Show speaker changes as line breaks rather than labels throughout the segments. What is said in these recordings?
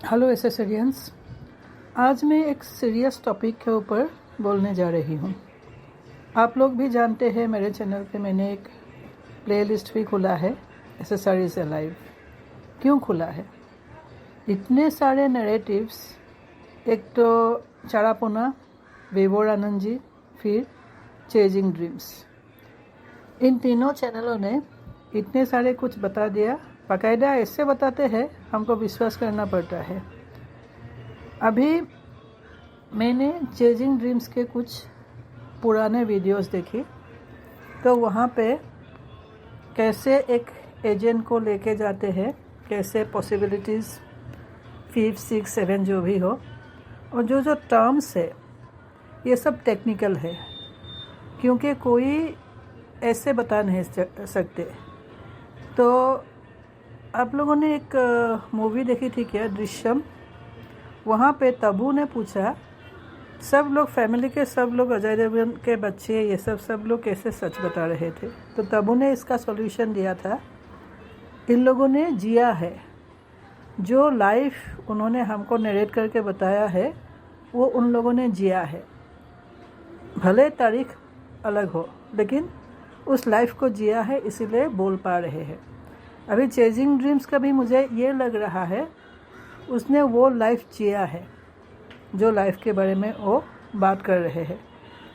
Hello एसेसरियंस। आज मैं एक सीरियस टॉपिक के ऊपर बोलने जा रही हूँ। आप लोग भी जानते हैं मेरे चैनल पे मैंने एक प्लेलिस्ट भी खुला है, एसेसरीज अलाइव। क्यों खुला है? इतने सारे नैरेटिव्स, एक तो चारापोना, विवेकानंद जी, फिर चेजिंग ड्रीम्स, इन तीनों चैनलों ने इतने सारे कुछ बता दिया। बाकायदा ऐसे बताते हैं हमको विश्वास करना पड़ता है। अभी मैंने चेजिंग ड्रीम्स के कुछ पुराने वीडियोस देखी, तो वहाँ पे कैसे एक एजेंट को लेके जाते हैं, कैसे पॉसिबिलिटीज़ 5, 6, 7 जो भी हो, और जो टर्म्स है ये सब टेक्निकल है, क्योंकि कोई ऐसे बता नहीं सकते। तो आप लोगों ने एक मूवी देखी थी क्या, दृश्यम? वहाँ पे तब्बू ने पूछा, सब लोग फैमिली के सब लोग अजय देवगन के बच्चे ये सब लोग कैसे सच बता रहे थे? तो तब्बू ने इसका सॉल्यूशन दिया था, इन लोगों ने जिया है, जो लाइफ उन्होंने हमको नरेट करके बताया है वो उन लोगों ने जिया है। भले तारीख अलग हो, लेकिन उस लाइफ को जिया है, इसीलिए बोल पा रहे हैं। अभी चेजिंग ड्रीम्स का भी मुझे ये लग रहा है उसने वो लाइफ जिया है जो लाइफ के बारे में वो बात कर रहे हैं।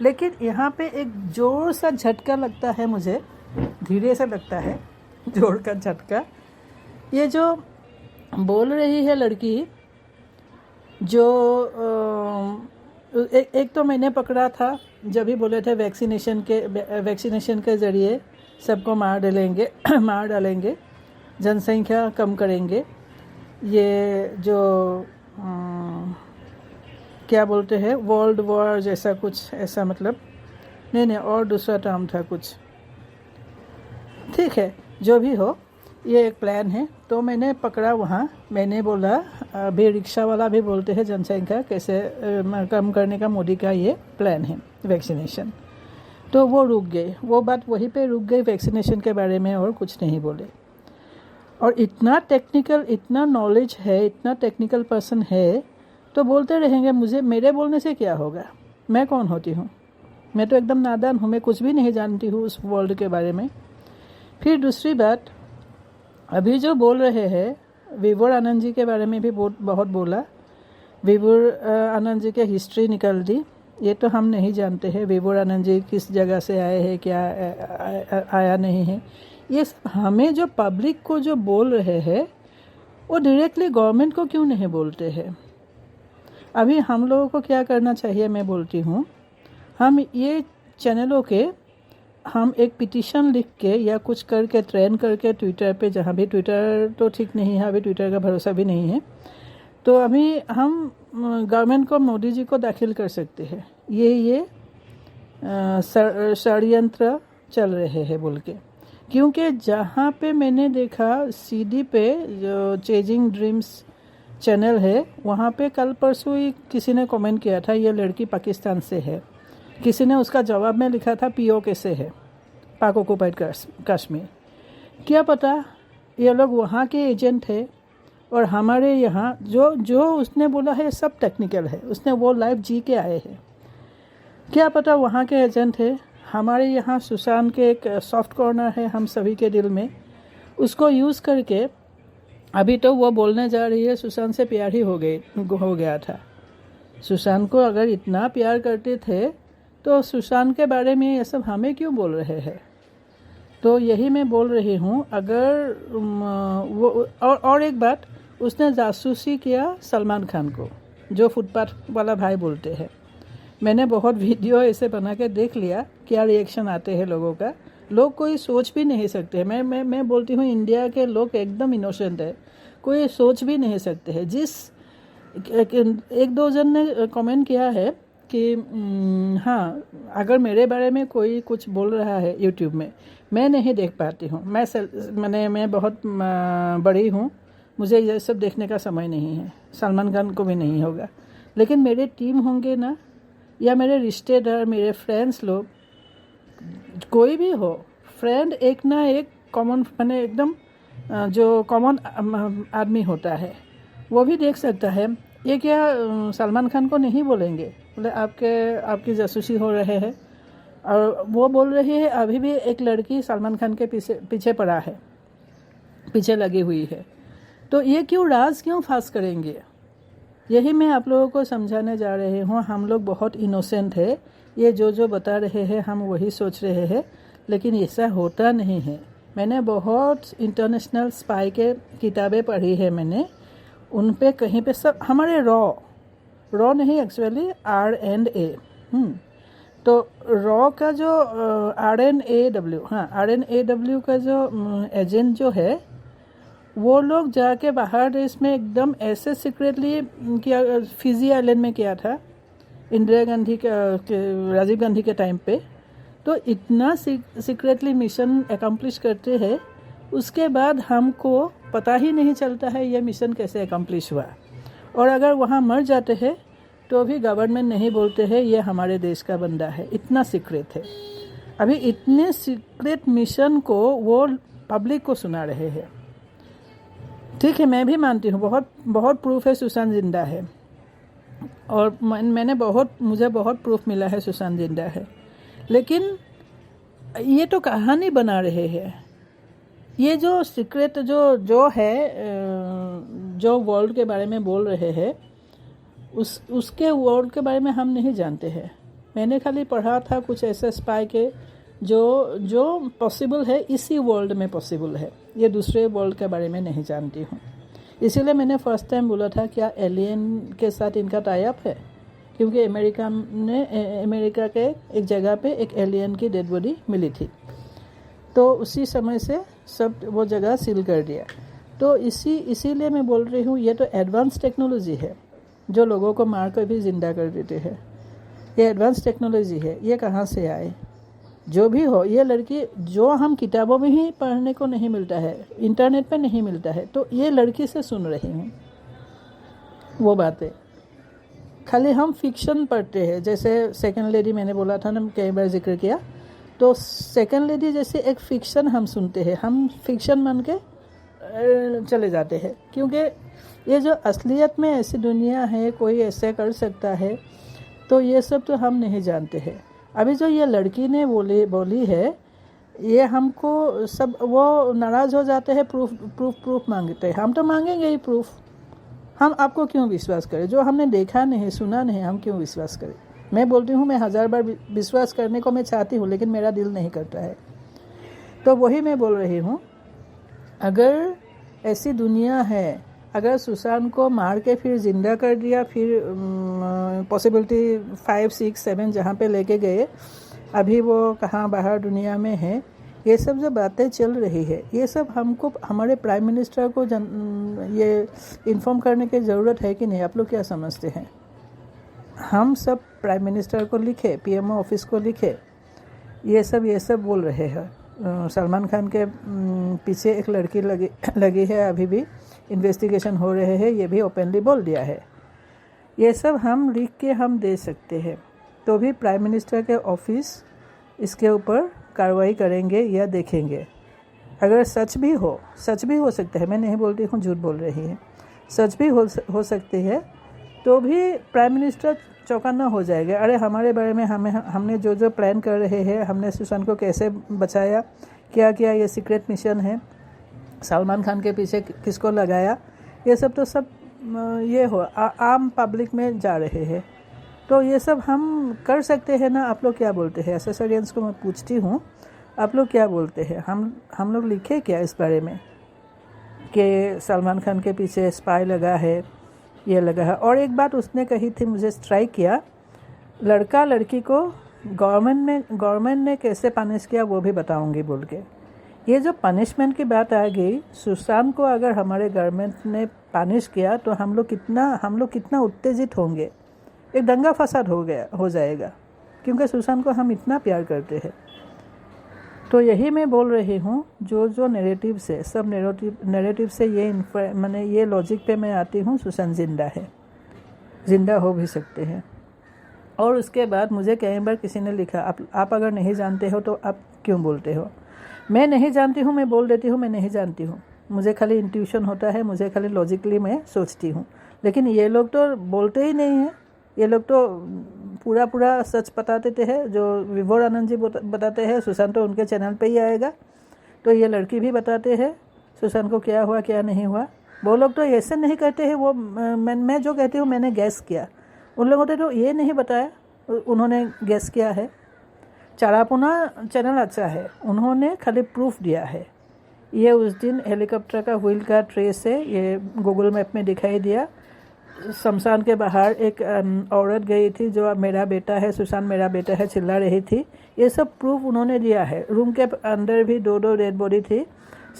लेकिन यहाँ पे एक जोर सा झटका लगता है मुझे, धीरे से लगता है जोर का झटका। ये जो बोल रही है लड़की, जो एक तो मैंने पकड़ा था जब भी बोले थे वैक्सीनेशन के ज़रिए सबको मार डालेंगे, जनसंख्या कम करेंगे। ये जो क्या बोलते हैं, वर्ल्ड वॉर जैसा कुछ, ऐसा मतलब नहीं, और दूसरा टर्म था कुछ। ठीक है, जो भी हो, ये एक प्लान है। तो मैंने पकड़ा वहाँ, मैंने बोला, अभी रिक्शा वाला भी बोलते हैं जनसंख्या कैसे कम करने का मोदी का ये प्लान है, वैक्सीनेशन। तो वो रुक गए, वो बात वहीं पे रुक गई वैक्सीनेशन के बारे में, और कुछ नहीं बोले। और इतना टेक्निकल, इतना नॉलेज है, इतना टेक्निकल पर्सन है, तो बोलते रहेंगे। मेरे बोलने से क्या होगा? मैं कौन होती हूँ? मैं तो एकदम नादान हूँ, मैं कुछ भी नहीं जानती हूँ उस वर्ल्ड के बारे में। फिर दूसरी बात, अभी जो बोल रहे हैं विवेकानंद जी के बारे में भी बहुत बोला। विवेकानंद जी के हिस्ट्री निकाल दी, ये तो हम नहीं जानते हैं विवेकानंद जी किस जगह से आए हैं, क्या आया नहीं है। ये हमें जो पब्लिक को जो बोल रहे हैं वो डायरेक्टली गवर्नमेंट को क्यों नहीं बोलते हैं? अभी हम लोगों को क्या करना चाहिए, मैं बोलती हूँ, हम ये चैनलों के हम एक पिटीशन लिख के या कुछ करके ट्रेन करके ट्विटर पे, जहाँ भी, ट्विटर तो ठीक नहीं है अभी, ट्विटर का भरोसा भी नहीं है, तो अभी हम गवर्नमेंट को, मोदी जी को दाखिल कर सकते हैं ये षड्यंत्र चल रहे हैं बोल के। क्योंकि जहाँ पे मैंने देखा सीडी पे जो चेजिंग ड्रीम्स चैनल है, वहाँ पे कल परसों ही किसी ने कमेंट किया था ये लड़की पाकिस्तान से है। किसी ने उसका जवाब में लिखा था POK से है, पाक ऑक्युपाइड कश्मीर। क्या पता ये लोग वहाँ के एजेंट है, और हमारे यहाँ जो उसने बोला है सब टेक्निकल है, उसने वो लाइफ जी के आए हैं। क्या पता वहाँ के एजेंट है। हमारे यहाँ सुशांत के एक सॉफ्ट कॉर्नर है हम सभी के दिल में, उसको यूज़ करके अभी तो वो बोलने जा रही है सुशांत से प्यार ही हो गया था। सुशांत को अगर इतना प्यार करते थे तो सुशांत के बारे में ये सब हमें क्यों बोल रहे हैं? तो यही मैं बोल रही हूँ। अगर वो और एक बात, उसने जासूसी किया सलमान खान को, जो फुटपाथ वाला भाई बोलते हैं। मैंने बहुत वीडियो ऐसे बना के देख लिया क्या रिएक्शन आते हैं लोगों का। लोग कोई सोच भी नहीं सकते। मैं बोलती हूँ इंडिया के लोग एकदम इनोसेंट है, कोई सोच भी नहीं सकते हैं। एक दो जन ने कमेंट किया है कि हाँ, अगर मेरे बारे में कोई कुछ बोल रहा है यूट्यूब में, मैं नहीं देख पाती हूँ, मैं बहुत बड़ी हूँ, मुझे ये सब देखने का समय नहीं है, सलमान खान को भी नहीं होगा। लेकिन मेरे टीम होंगे ना, या मेरे रिश्तेदार, मेरे फ्रेंड्स लोग, कोई भी हो, फ्रेंड एक ना एक कॉमन, मैंने एकदम जो कॉमन आदमी होता है, वो भी देख सकता है। ये क्या सलमान खान को नहीं बोलेंगे, बोले आपकी जासूसी हो रहे हैं, और वो बोल रही है अभी भी एक लड़की सलमान खान के पीछे पड़ा है, पीछे लगी हुई है। तो ये राज क्यों फांस करेंगे? यही मैं आप लोगों को समझाने जा रही हूँ। हम लोग बहुत इनोसेंट है, ये जो बता रहे हैं हम वही सोच रहे हैं, लेकिन ऐसा होता नहीं है। मैंने बहुत इंटरनेशनल स्पाई के किताबें पढ़ी है मैंने, उन पे कहीं पे सब हमारे रॉ नहीं, एक्चुअली RNA। तो रॉ का जो RNAW, हाँ RNAW का जो एजेंट जो है, वो लोग जाके बाहर देश में एकदम ऐसे सीक्रेटली किया, फिजी आइलैंड में किया था इंदिरा गांधी राजीव गांधी के टाइम पे। तो इतना सीक्रेटली मिशन एकम्प्लिश करते हैं, उसके बाद हमको पता ही नहीं चलता है ये मिशन कैसे एकम्प्लिश हुआ। और अगर वहाँ मर जाते हैं तो भी गवर्नमेंट नहीं बोलते हैं ये हमारे देश का बंदा है, इतना सीक्रेट है। अभी इतने सीक्रेट मिशन को वो पब्लिक को सुना रहे हैं। ठीक है, मैं भी मानती हूँ बहुत प्रूफ है सुशांत जिंदा है, और मुझे बहुत प्रूफ मिला है सुशांत जिंदा है, लेकिन ये तो कहानी बना रहे हैं। ये जो सीक्रेट जो है, जो वर्ल्ड के बारे में बोल रहे हैं, उसके वर्ल्ड के बारे में हम नहीं जानते हैं। मैंने खाली पढ़ा था कुछ ऐसे स्पाई के जो पॉसिबल है, इसी वर्ल्ड में पॉसिबल है, ये दूसरे वर्ल्ड के बारे में नहीं जानती हूँ। इसीलिए मैंने फर्स्ट टाइम बोला था क्या एलियन के साथ इनका टाई अप है, क्योंकि अमेरिका के एक जगह पे एक एलियन की डेड बॉडी मिली थी, तो उसी समय से सब वो जगह सील कर दिया। तो इसीलिए मैं बोल रही हूँ, ये तो एडवांस टेक्नोलॉजी है जो लोगों को मार कर भी जिंदा कर देते हैं। ये एडवांस टेक्नोलॉजी है, ये कहाँ से आए? जो भी हो, ये लड़की जो हम किताबों में ही पढ़ने को नहीं मिलता है, इंटरनेट पे नहीं मिलता है, तो ये लड़की से सुन रही हूँ वो बातें। खाली हम फिक्शन पढ़ते हैं, जैसे सेकंड लेडी मैंने बोला था ना, कई बार जिक्र किया, तो सेकंड लेडी जैसे एक फिक्शन हम सुनते हैं, हम फिक्शन मान के चले जाते हैं, क्योंकि ये जो असलियत में ऐसी दुनिया है, कोई ऐसे कर सकता है, तो ये सब तो हम नहीं जानते हैं। अभी जो ये लड़की ने बोली है, ये हमको सब वो नाराज़ हो जाते हैं, प्रूफ मांगते हैं। हम तो मांगेंगे ही प्रूफ, हम आपको क्यों विश्वास करें? जो हमने देखा नहीं, सुना नहीं, हम क्यों विश्वास करें? मैं बोलती हूँ, मैं 1000 बार विश्वास करने को मैं चाहती हूँ, लेकिन मेरा दिल नहीं करता है। तो वही मैं बोल रही हूँ, अगर ऐसी दुनिया है, अगर सुशांत को मार के फिर जिंदा कर दिया, फिर पॉसिबिलिटी 5, 6, 7 जहाँ पे लेके गए, अभी वो कहाँ बाहर दुनिया में है, ये सब जो बातें चल रही है, ये सब हमको हमारे प्राइम मिनिस्टर को ये इन्फॉर्म करने की ज़रूरत है कि नहीं? आप लोग क्या समझते हैं? हम सब प्राइम मिनिस्टर को लिखे, PMO ऑफिस को लिखे, ये सब बोल रहे हैं। सलमान खान के पीछे एक लड़की लगी है, अभी भी इन्वेस्टिगेशन हो रहे हैं, ये भी ओपनली बोल दिया है। ये सब हम लिख के हम दे सकते हैं, तो भी प्राइम मिनिस्टर के ऑफिस इसके ऊपर कार्रवाई करेंगे या देखेंगे। अगर सच भी हो सकता है, मैं नहीं बोलती हूँ झूठ बोल रही है, सच भी हो सकती है, तो भी प्राइम मिनिस्टर चौकन्ना हो जाएगा। अरे हमारे बारे में हमने जो प्लान कर रहे हैं, हमने सुशांत को कैसे बचाया, क्या ये सीक्रेट मिशन है, सलमान खान के पीछे किसको लगाया, ये सब तो सब ये आम पब्लिक में जा रहे हैं। तो ये सब हम कर सकते हैं ना? आप लोग क्या बोलते हैं? एसेसरियंस को मैं पूछती हूँ, आप लोग क्या बोलते हैं? हम लोग लिखे क्या इस बारे में कि सलमान खान के पीछे स्पाई लगा है, ये लगा है? और एक बात उसने कही थी, मुझे स्ट्राइक किया, लड़का लड़की को गवर्नमेंट ने कैसे पनिश किया वो भी बताऊंगी बोल के। ये जो पनिशमेंट की बात आ गई, सुशांत को अगर हमारे गवर्नमेंट ने पनिश किया तो हम लोग कितना उत्तेजित होंगे, एक दंगा फसाद हो जाएगा, क्योंकि सुशांत को हम इतना प्यार करते हैं। तो यही मैं बोल रही हूँ, जो नैरेटिव से, सब नैरेटिव से ये लॉजिक पे मैं आती हूँ, सुशांत जिंदा है, जिंदा हो भी सकते हैं। और उसके बाद मुझे कई बार किसी ने लिखा, आप अगर नहीं जानते हो तो आप क्यों बोलते हो? मैं नहीं जानती हूँ, मैं बोल देती हूँ मैं नहीं जानती हूँ, मुझे खाली इंट्यूशन होता है, मुझे खाली लॉजिकली मैं सोचती हूँ। लेकिन ये लोग तो बोलते ही नहीं हैं, ये लोग तो पूरा पूरा सच बता देते हैं। जो विभोर आनंद जी बताते हैं सुशांत तो उनके चैनल पे ही आएगा, तो ये लड़की भी बताते हैं सुशांत को क्या हुआ क्या नहीं हुआ। वो लोग तो ऐसे नहीं कहते हैं, वो मैं जो कहती हूँ मैंने गैस किया, उन लोगों ने तो ये नहीं बताया उन्होंने गैस किया है। चारापुना चैनल अच्छा है, उन्होंने खाली प्रूफ दिया है। ये उस दिन हेलीकॉप्टर का व्हील का ट्रेस है, ये गूगल मैप में दिखाई दिया। शमशान के बाहर एक औरत गई थी जो मेरा बेटा है, सुशांत मेरा बेटा है चिल्ला रही थी। ये सब प्रूफ उन्होंने दिया है। रूम के अंदर भी 2 डेड बॉडी थी,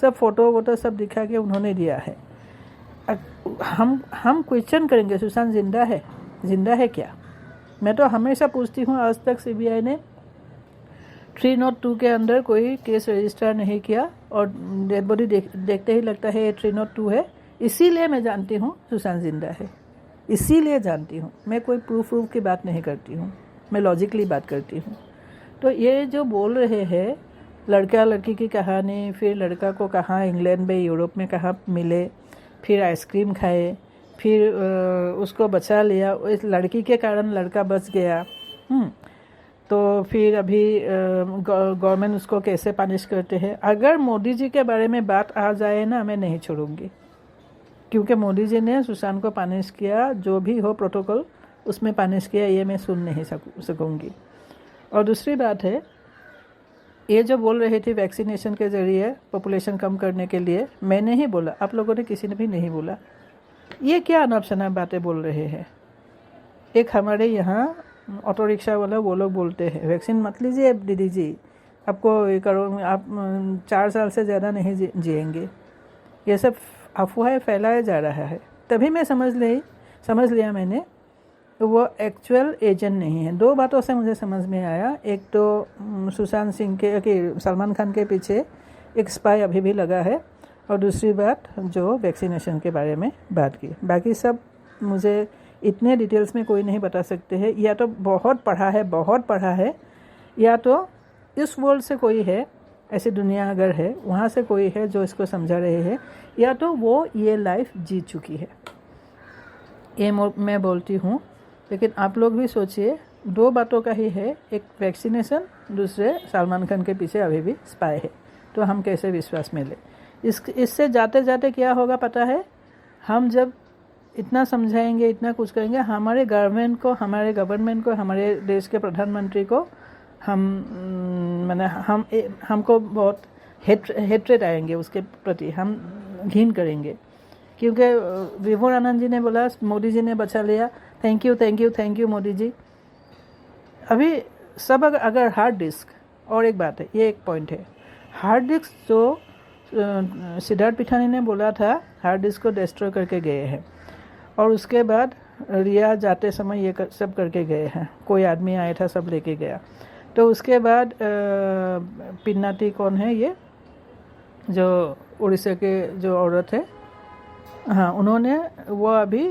सब फोटो वोटो सब दिखा के उन्होंने दिया है। हम क्वेश्चन करेंगे सुशांत जिंदा है, जिंदा है क्या? मैं तो हमेशा पूछती हूँ, आज तक सीबीआई ने 302 के अंदर कोई केस रजिस्टर नहीं किया और डेड बॉडी देखते ही लगता है ये 302 है। इसीलिए मैं जानती हूँ सुशांत जिंदा है, इसीलिए जानती हूँ। मैं कोई प्रूफ की बात नहीं करती हूँ, मैं लॉजिकली बात करती हूँ। तो ये जो बोल रहे हैं लड़का लड़की की कहानी, फिर लड़का को कहाँ इंग्लैंड में यूरोप में कहाँ मिले, फिर आइसक्रीम खाए, फिर उसको बचा लिया, इस लड़की के कारण लड़का बच गया। तो फिर अभी गवर्नमेंट उसको कैसे पनिश करते हैं। अगर मोदी जी के बारे में बात आ जाए ना, मैं नहीं छोड़ूंगी, क्योंकि मोदी जी ने सुशांत को पनिश किया, जो भी हो प्रोटोकॉल उसमें पनिश किया, ये मैं सुन नहीं सकूंगी। और दूसरी बात है, ये जो बोल रही थी वैक्सीनेशन के ज़रिए पॉपुलेशन कम करने के लिए, मैंने ही बोला, आप लोगों ने किसी ने भी नहीं बोला। ये क्या अनाप शनाप बातें बोल रहे हैं। एक हमारे यहाँ ऑटो रिक्शा वाला वो लोग बोलते हैं वैक्सीन मत लीजिए दीदी जी, आपको ये करो, आप 4 साल से ज़्यादा नहीं जिएंगे। ये सब अफवाह फैलाया जा रहा है। तभी मैं समझ लिया मैंने, वो एक्चुअल एजेंट नहीं है। 2 बातों से मुझे समझ में आया। एक तो सुशांत सिंह के सलमान खान के पीछे एक स्पाई अभी भी लगा है, और दूसरी बात जो वैक्सीनेशन के बारे में बात की। बाकी सब मुझे इतने डिटेल्स में कोई नहीं बता सकते हैं। या तो बहुत पढ़ा है, या तो इस वर्ल्ड से कोई है, ऐसी दुनिया अगर है वहाँ से कोई है जो इसको समझा रहे हैं, या तो वो ये लाइफ जी चुकी है। ये मैं बोलती हूँ। लेकिन आप लोग भी सोचिए, 2 बातों का ही है, एक वैक्सीनेशन, दूसरे सलमान खान के पीछे अभी भी स्पाई है। तो हम कैसे विश्वास में ले? इससे जाते जाते क्या होगा पता है? हम जब इतना समझाएंगे, इतना कुछ करेंगे, हमारे गवर्नमेंट को, हमारे देश के प्रधानमंत्री को हमको बहुत हेट्रेट आएंगे उसके प्रति, हम घिन करेंगे। क्योंकि विभोर आनंद जी ने बोला मोदी जी ने बचा लिया, थैंक यू मोदी जी। अभी सब अगर हार्ड डिस्क, और एक बात है, ये एक पॉइंट है, हार्ड डिस्क जो सिद्धार्थ पिठानी ने बोला था हार्ड डिस्क को डिस्ट्रॉय करके गए हैं, और उसके बाद रिया जाते समय ये सब करके गए हैं। कोई आदमी आया था, सब लेके गया। तो उसके बाद पिन्नाती कौन है, ये जो उड़ीसा के जो औरत है, हाँ, उन्होंने वो अभी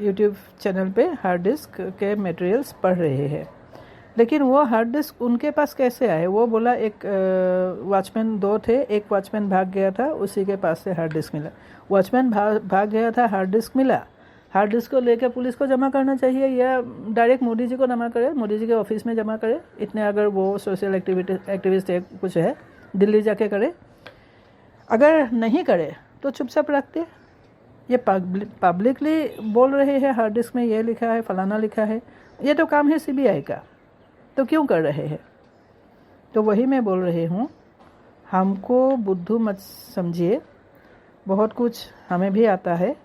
यूट्यूब चैनल पे हार्ड डिस्क के मटेरियल्स पढ़ रहे हैं। लेकिन वो हार्ड डिस्क उनके पास कैसे आए? वो बोला एक वॉचमैन 2 थे, एक वॉचमैन भाग गया था, उसी के पास से हार्ड डिस्क मिला। वॉचमैन भाग गया था, हार्ड डिस्क मिला। हार्ड डिस्क को लेकर पुलिस को जमा करना चाहिए, या डायरेक्ट मोदी जी को जमा करे, मोदी जी के ऑफिस में जमा करे। इतने अगर वो सोशल एक्टिविस्ट है, कुछ है, दिल्ली जाके करे। अगर नहीं करे तो चुपचाप रखते। ये पब्लिकली बोल रहे हैं हार्ड डिस्क में ये लिखा है, फलाना लिखा है, ये तो काम है सीबीआई का, तो क्यों कर रहे हैं? तो वही मैं बोल रही हूँ, हमको बुद्धू मत समझिए, बहुत कुछ हमें भी आता है।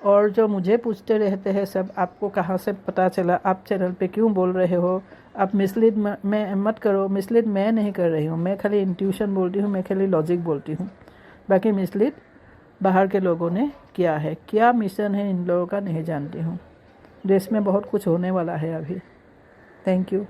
और जो मुझे पूछते रहते हैं सब, आपको कहाँ से पता चला, आप चैनल पे क्यों बोल रहे हो, आप मिसलीड मत करो। मिसलीड मैं नहीं कर रही हूँ, मैं खाली इंट्यूशन बोलती हूँ, मैं खाली लॉजिक बोलती हूँ। बाकी मिसलीड बाहर के लोगों ने किया है, क्या मिशन है इन लोगों का नहीं जानती हूँ। देश में बहुत कुछ होने वाला है अभी। Thank you.